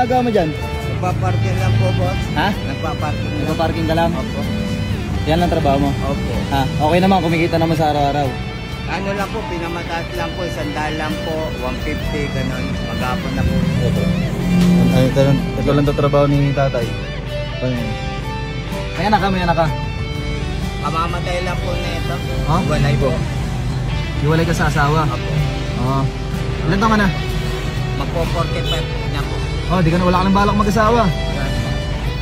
ginagawa mo dyan? Nagpa-parking lang po, boss. Ha? Nagpa-parking lang. Nagpa-parking ka lang? Opo. Yan lang trabaho mo? Opo. Ha? Okay naman, kumikita naman sa araw-araw. Ano lang po, pinamataas lang po, 100 lang po, 150, ganun. Maghapon na po. Ito lang ito trabaho ni tatay. May anak ka, may anak ka? Kamamatay lang po na ito. Ha? Walay po. Iwalay ka sa asawa? Opo. Oo. Ilan taon ka na? Magpo-45 na po. Oh, di ka na, wala ka ng balak mag-asawa.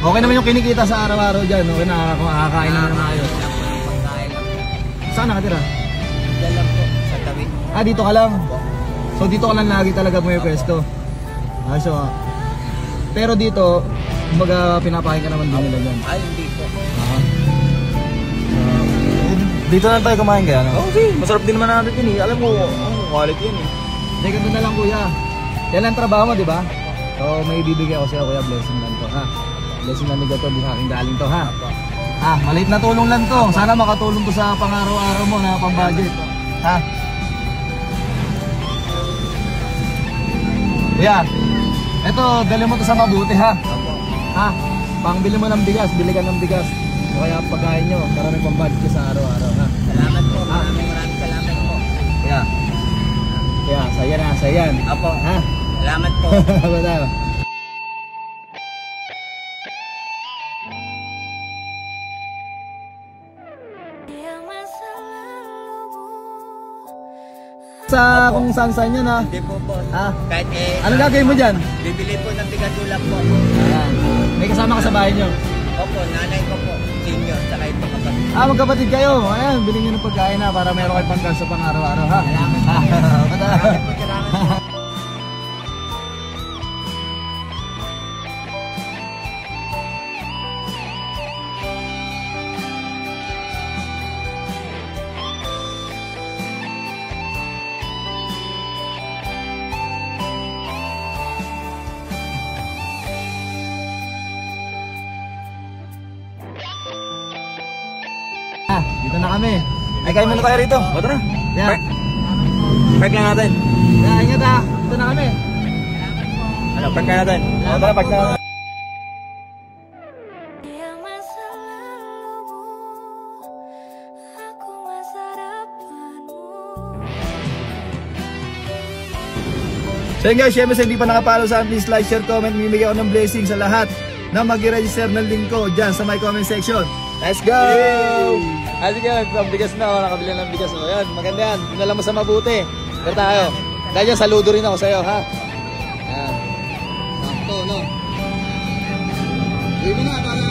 Okay naman yung kinikita sa araw-araw dyan. Okay na, makakain naman naman kayo. Pagkain lang po. Saan nakatira? Diyan lang po, sa tabi. Ah, dito ka lang? So dito ka lang lagi talaga pwesto? Ah, so, pero dito, kumbaga pinapakain ka naman din nila dyan? Ay, hindi po. Dito na tayo kumain kaya, no? Okay, masarap din naman natin yun eh. Alam mo, quality yun eh. Hindi, ganito na lang kuya. Yan ang trabaho mo, di ba? So, may ibibigay ako sa'yo kuya, blessing lang to, ha? Blessing lang nito, di sa aking galing to, ha? Ah, maliit na tulong lang to. Sana makatulong to sa pang-araw-araw mo na pang-budget. Ha? Kuya, eto, dali mo to sa mabuti, ha? Ha? Pangbili mo ng bigas, bili ka ng bigas. O kaya pagkain nyo, para may pang-budget ka sa araw-araw, ha? Salamat po, maraming salamat po. Kaya, saya na, sayan. Apo, Ha? salamat po. Bata. Sa kung saan yan, ha? Hindi po, boss. Ah, Kahit ano gagawin mo dyan? bibili po ng bigas ulam po. May kasama ka sa bahay nyo? Opo, nanay ko po, senior, saka ito kapatid. Ah, magkapatid kayo. Ayan, bilhin nyo ng pagkain na para meron kayo panggas sa pang-araw-araw, ha? Salamat po. Bata. Salamat po. Dito na kami. Ay, kain muna tayo rito. O, tara. Yeah. Park na natin. Yeah, ingat ha. Dito na kami. Ano, park na natin. O, tara, park na natin. So yun guys, syempre sa hindi pa nakapalo sa akin, please like, share, comment. Mimigay ako ng blessing sa lahat na mag-register ng link ko dyan sa my comment section. Let's go! Ah, sige, bigas na ako, nakabili ng bigas. O yan, maganda yan. Dinala mo sa mabuti. Pero tayo. Dahil yan, saludo rin ako sa'yo, ha? Yan. Sakto, no? Baby na, para